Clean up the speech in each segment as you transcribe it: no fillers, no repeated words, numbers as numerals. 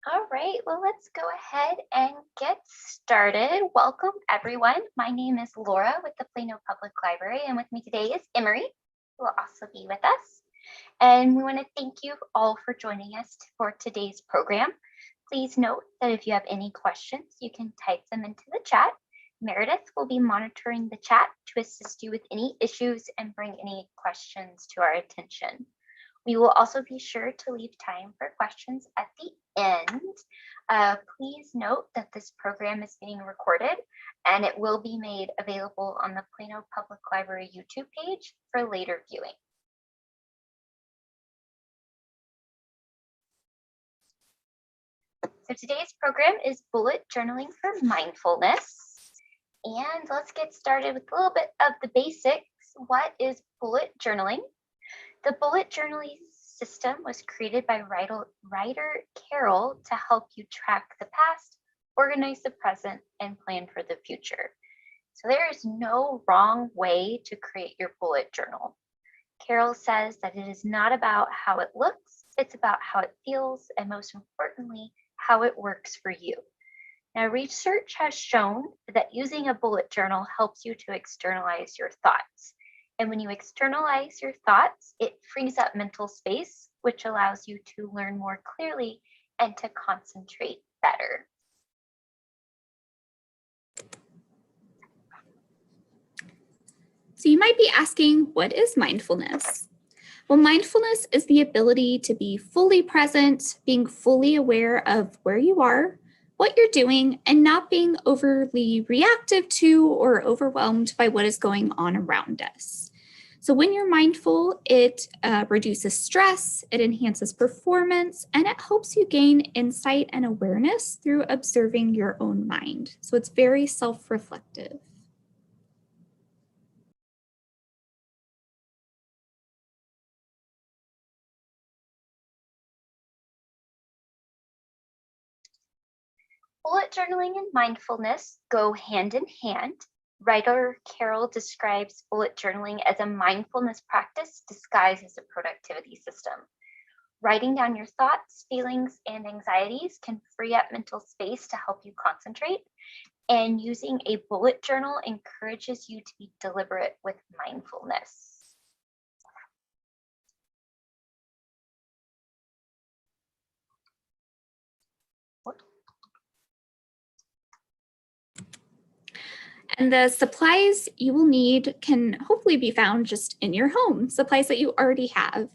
All right, well, let's go ahead and get started. Welcome, everyone. My name is Laura with the Plano Public Library, and with me today is Emery, who will also be with us. And we want to thank you all for joining us for today's program. Please note that if you have any questions, you can type them into the chat. Meredith will be monitoring the chat to assist you with any issues and bring any questions to our attention. We will also be sure to leave time for questions at the end. Please note that this program is being recorded and it will be made available on the Plano Public Library YouTube page for later viewing. So today's program is bullet journaling for mindfulness. And let's get started with a little bit of the basics. What is bullet journaling? The bullet journaling system was created by writer Carol to help you track the past, organize the present, and plan for the future. So there is no wrong way to create your bullet journal. Carol says that it is not about how it looks, it's about how it feels, and most importantly, how it works for you. Now, research has shown that using a bullet journal helps you to externalize your thoughts. And when you externalize your thoughts, it frees up mental space, which allows you to learn more clearly and to concentrate better. So you might be asking, what is mindfulness? Well, mindfulness is the ability to be fully present, being fully aware of where you are, what you're doing, and not being overly reactive to or overwhelmed by what is going on around us. So when you're mindful, it reduces stress, it enhances performance, and it helps you gain insight and awareness through observing your own mind. So it's very self-reflective. Bullet journaling and mindfulness go hand in hand. Writer Carol describes bullet journaling as a mindfulness practice disguised as a productivity system. Writing down your thoughts, feelings, and anxieties can free up mental space to help you concentrate. And using a bullet journal encourages you to be deliberate with mindfulness. And the supplies you will need can hopefully be found just in your home, supplies that you already have.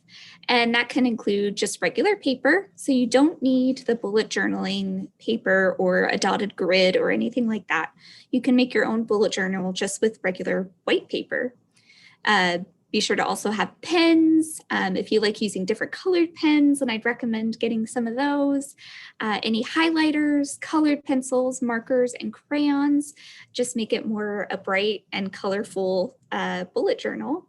And that can include just regular paper. So you don't need the bullet journaling paper or a dotted grid or anything like that. You can make your own bullet journal just with regular white paper. Be sure to also have pens. If you like using different colored pens, then I'd recommend getting some of those. Any highlighters, colored pencils, markers, and crayons. Just make it more a bright and colorful bullet journal.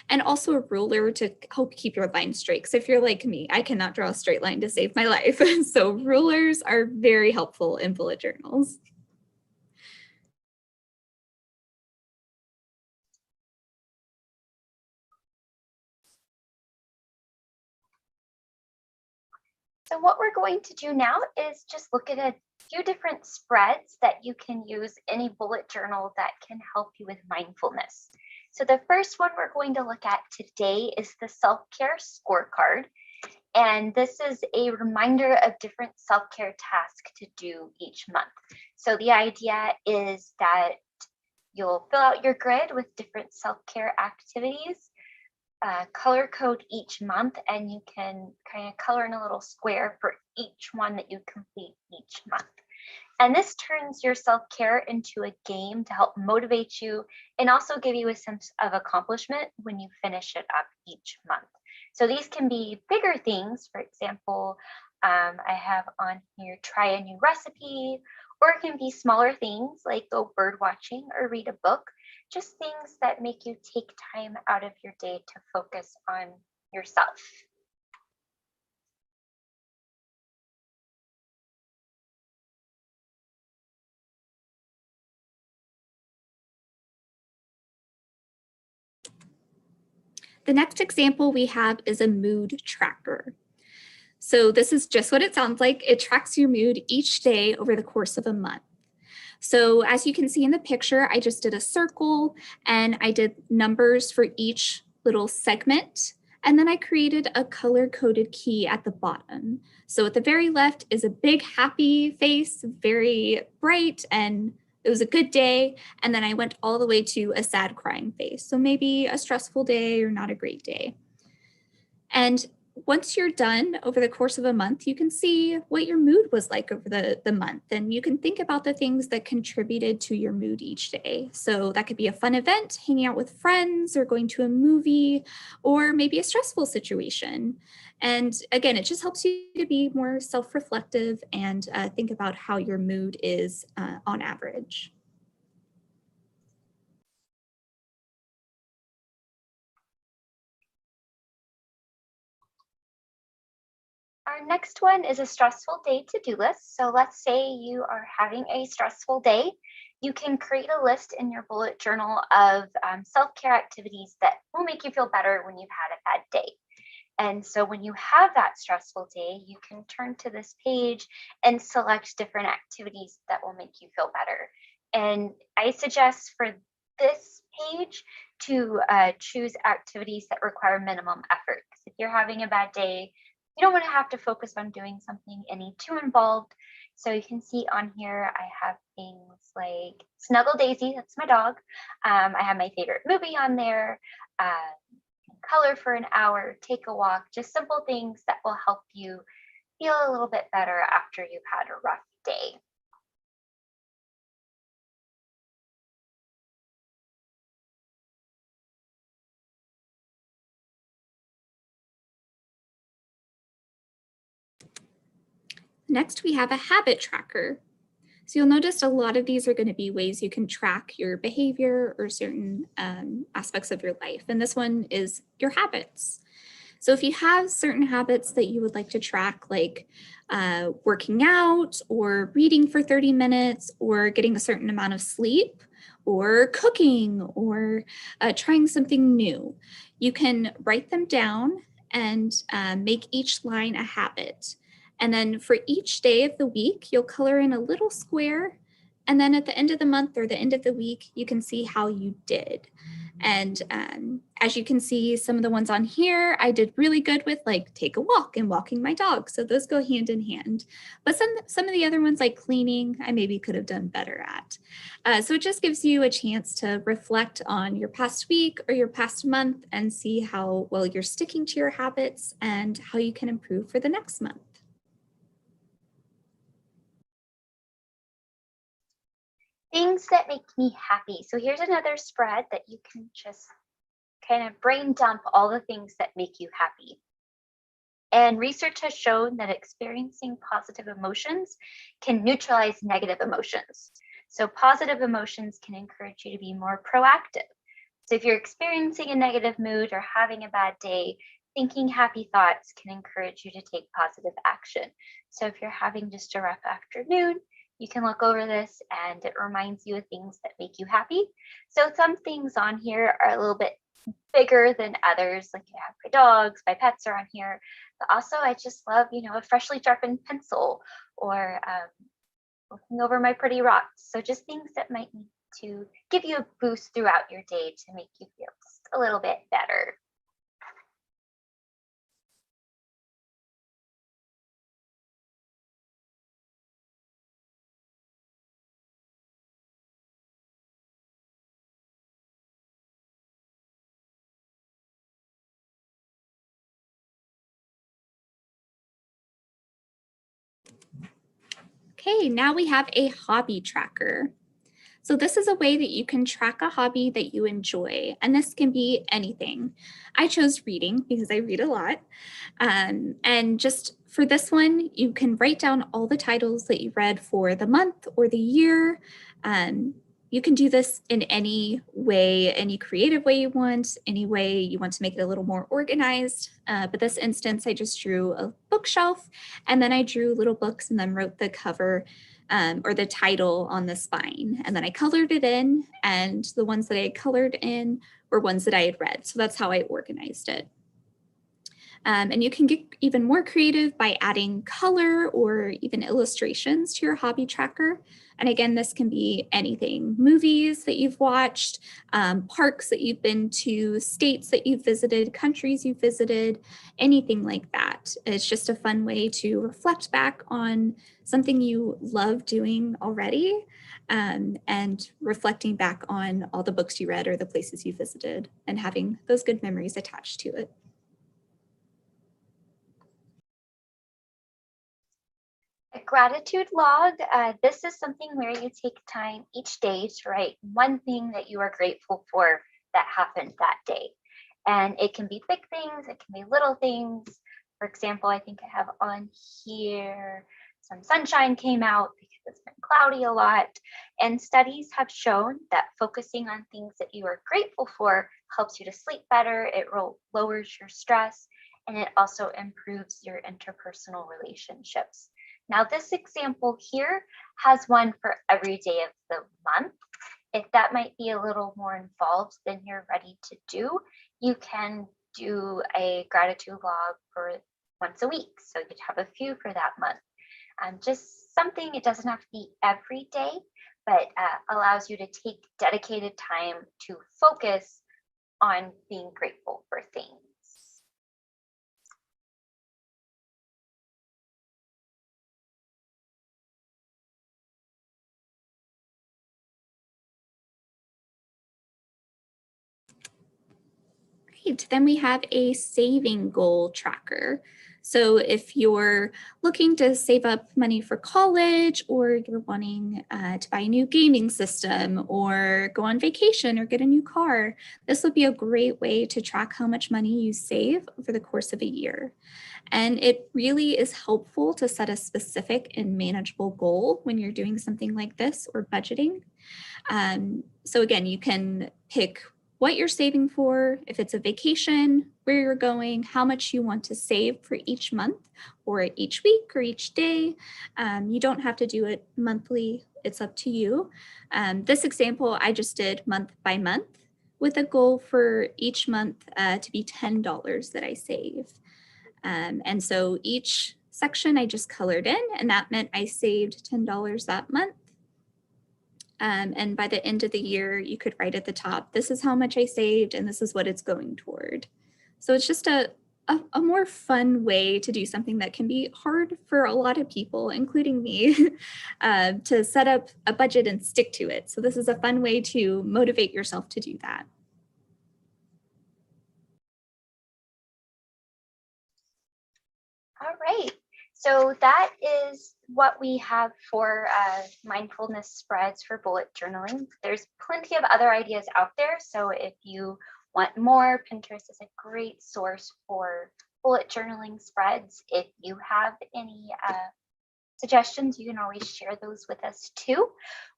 And also a ruler to help keep your line straight. Because if you're like me, I cannot draw a straight line to save my life. So rulers are very helpful in bullet journals. So what we're going to do now is just look at a few different spreads that you can use in a bullet journal that can help you with mindfulness. So the first one we're going to look at today is the self-care scorecard. And this is a reminder of different self-care tasks to do each month. So the idea is that you'll fill out your grid with different self-care activities, color code each month, and you can kind of color in a little square for each one that you complete each month. And this turns your self-care into a game to help motivate you and also give you a sense of accomplishment when you finish it up each month. So these can be bigger things. For example, I have on here, try a new recipe, or it can be smaller things like go bird watching or read a book, just things that make you take time out of your day to focus on yourself. The next example we have is a mood tracker. So this is just what it sounds like. It tracks your mood each day over the course of a month. So as you can see in the picture, I just did a circle and I did numbers for each little segment. And then I created a color-coded key at the bottom. So at the very left is a big happy face, very bright, and it was a good day. And then I went all the way to a sad crying face. So maybe a stressful day or not a great day. And once you're done over the course of a month, you can see what your mood was like over the month. And you can think about the things that contributed to your mood each day. So that could be a fun event, hanging out with friends, or going to a movie, or maybe a stressful situation. And again, it just helps you to be more self-reflective and think about how your mood is on average. Our next one is a stressful day to-do list. So let's say you are having a stressful day. You can create a list in your bullet journal of self-care activities that will make you feel better when you've had a bad day. And so when you have that stressful day, you can turn to this page and select different activities that will make you feel better. And I suggest for this page to choose activities that require minimum effort. Because if you're having a bad day, you don't want to have to focus on doing something any too involved. So you can see on here, I have things like Snuggle Daisy, that's my dog. I have my favorite movie on there. Color for an hour, take a walk, just simple things that will help you feel a little bit better after you've had a rough day. Next, we have a habit tracker. So you'll notice a lot of these are going to be ways you can track your behavior or certain aspects of your life. And this one is your habits. So if you have certain habits that you would like to track, like working out or reading for 30 minutes or getting a certain amount of sleep or cooking or trying something new, you can write them down and make each line a habit. And then for each day of the week, you'll color in a little square. And then at the end of the month or the end of the week, you can see how you did. And as you can see, some of the ones on here, I did really good with, like take a walk and walking my dog. So those go hand in hand. But some of the other ones, like cleaning, I maybe could have done better at. So it just gives you a chance to reflect on your past week or your past month and see how well you're sticking to your habits and how you can improve for the next month. Things that make me happy. So here's another spread that you can just kind of brain dump all the things that make you happy. And research has shown that experiencing positive emotions can neutralize negative emotions. So positive emotions can encourage you to be more proactive. So if you're experiencing a negative mood or having a bad day, thinking happy thoughts can encourage you to take positive action. So if you're having just a rough afternoon, you can look over this and it reminds you of things that make you happy. So some things on here are a little bit bigger than others, like I have my dogs, my pets are on here. But also I just love, a freshly sharpened pencil or looking over my pretty rocks. So just things that might need to give you a boost throughout your day to make you feel just a little bit better. Okay, now we have a hobby tracker. So this is a way that you can track a hobby that you enjoy, and this can be anything. I chose reading because I read a lot. And just for this one, you can write down all the titles that you read for the month or the year. You can do this in any way, any creative way you want, any way you want to make it a little more organized. But this instance, I just drew a bookshelf and then I drew little books and then wrote the cover or the title on the spine. And then I colored it in, and the ones that I had colored in were ones that I had read. So that's how I organized it. And you can get even more creative by adding color or even illustrations to your hobby tracker. And again, this can be anything: movies that you've watched, parks that you've been to, states that you've visited, countries you've visited, anything like that. It's just a fun way to reflect back on something you love doing already, and reflecting back on all the books you read or the places you visited and having those good memories attached to it. A gratitude log, this is something where you take time each day to write one thing that you are grateful for that happened that day. And it can be big things, it can be little things. For example, I think I have on here some sunshine came out because it's been cloudy a lot. And studies have shown that focusing on things that you are grateful for helps you to sleep better, it lowers your stress, and it also improves your interpersonal relationships. Now, this example here has one for every day of the month. If that might be a little more involved than you're ready to do, you can do a gratitude log for once a week. So you'd have a few for that month. Just something, it doesn't have to be every day, but allows you to take dedicated time to focus on being grateful for things. Great. Then we have a saving goal tracker. So if you're looking to save up money for college, or you're wanting to buy a new gaming system, or go on vacation, or get a new car, this would be a great way to track how much money you save over the course of a year. And it really is helpful to set a specific and manageable goal when you're doing something like this or budgeting. So again, you can pick what you're saving for, if it's a vacation, where you're going, how much you want to save for each month or each week or each day. You don't have to do it monthly, it's up to you. This example I just did month by month, with a goal for each month to be $10 that I save. And so each section I just colored in, and that meant I saved $10 that month. And by the end of the year, you could write at the top, this is how much I saved and this is what it's going toward. So it's just a more fun way to do something that can be hard for a lot of people, including me, to set up a budget and stick to it. So this is a fun way to motivate yourself to do that. All right. So that is what we have for mindfulness spreads for bullet journaling. There's plenty of other ideas out there. So if you want more, Pinterest is a great source for bullet journaling spreads. If you have any suggestions, you can always share those with us too.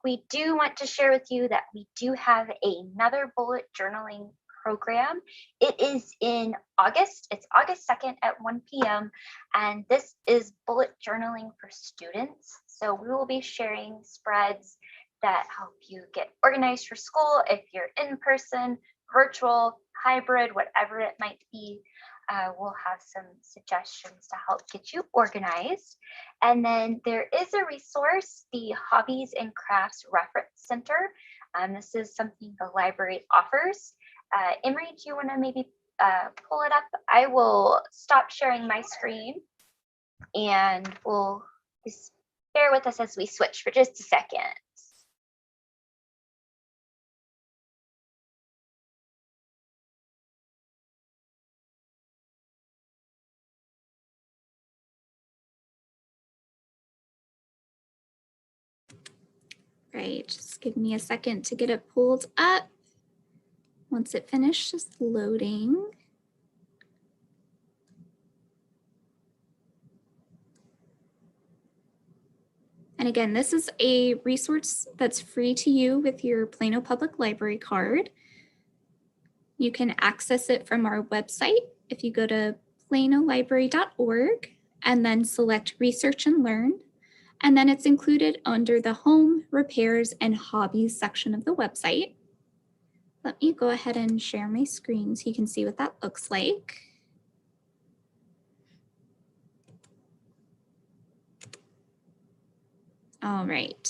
We do want to share with you that we do have another bullet journaling program. It is in August. It's August 2nd at 1 p.m. And this is bullet journaling for students. So we will be sharing spreads that help you get organized for school. If you're in person, virtual, hybrid, whatever it might be, we'll have some suggestions to help get you organized. And then there is a resource, the Hobbies and Crafts Reference Center. This is something the library offers. Emery, do you want to maybe pull it up? I will stop sharing my screen and we'll just bear with us as we switch for just a second. Right, just give me a second to get it pulled up. Once it finishes loading. And again, this is a resource that's free to you with your Plano Public Library card. You can access it from our website if you go to planolibrary.org and then select Research and Learn. And then it's included under the Home, Repairs, and Hobbies section of the website. Let me go ahead and share my screen so you can see what that looks like. All right.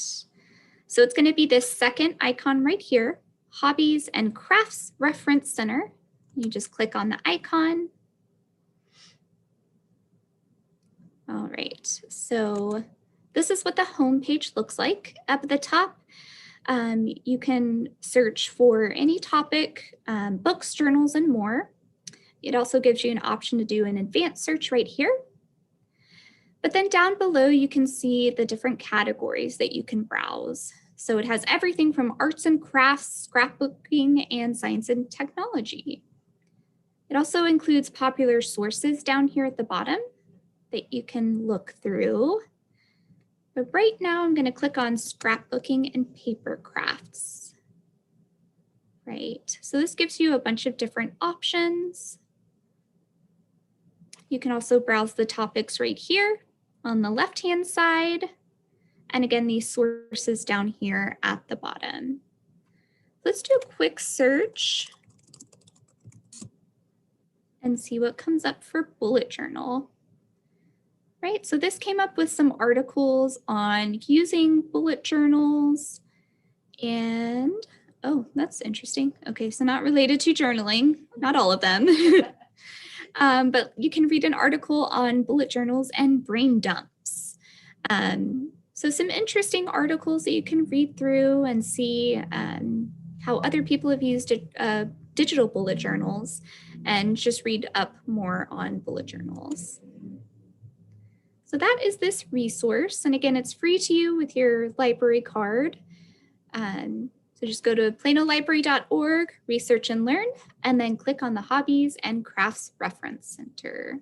So it's going to be this second icon right here, Hobbies and Crafts Reference Center. You just click on the icon. All right, so this is what the home page looks like. Up at the top, you can search for any topic, books, journals, and more. It also gives you an option to do an advanced search right here. But then down below, you can see the different categories that you can browse. So it has everything from arts and crafts, scrapbooking, and science and technology. It also includes popular sources down here at the bottom that you can look through. But right now I'm going to click on scrapbooking and paper crafts. Right, so this gives you a bunch of different options. You can also browse the topics right here on the left-hand side. And again, these sources down here at the bottom. Let's do a quick search and see what comes up for bullet journal. Right, so this came up with some articles on using bullet journals and, oh, that's interesting. Okay, so not related to journaling, not all of them. But you can read an article on bullet journals and brain dumps. So some interesting articles that you can read through and see how other people have used digital bullet journals and just read up more on bullet journals. So that is this resource. And again, it's free to you with your library card. So just go to planolibrary.org, research and learn, and then click on the Hobbies and Crafts Reference Center.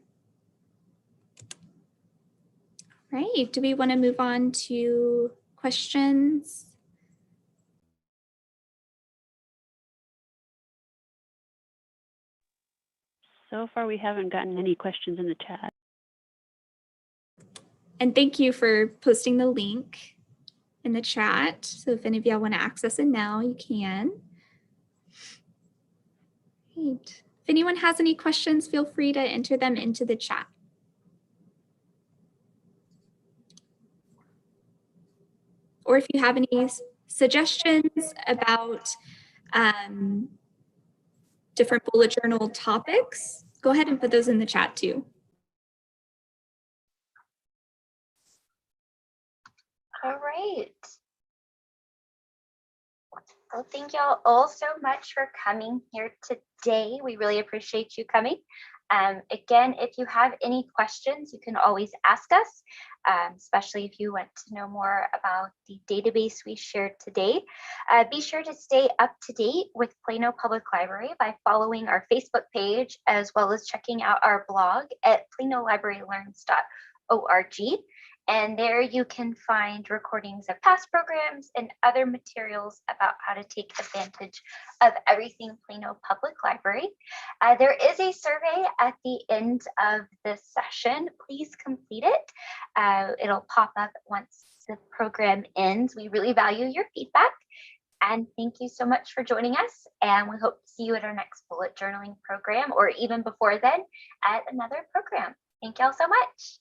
Right, do we want to move on to questions? So far, we haven't gotten any questions in the chat. And thank you for posting the link in the chat. So if any of y'all want to access it now, you can. Great. If anyone has any questions, feel free to enter them into the chat. Or if you have any suggestions about different bullet journal topics, go ahead and put those in the chat too. All right. Well, thank y'all all so much for coming here today. We really appreciate you coming. Again, if you have any questions, you can always ask us, especially if you want to know more about the database we shared today. Be sure to stay up to date with Plano Public Library by following our Facebook page, as well as checking out our blog at planolibrarylearns.org. And there you can find recordings of past programs and other materials about how to take advantage of everything Plano Public Library. There is a survey at the end of this session. Please complete it. It'll pop up once the program ends. We really value your feedback. And thank you so much for joining us. And we hope to see you at our next bullet journaling program, or even before then at another program. Thank y'all so much.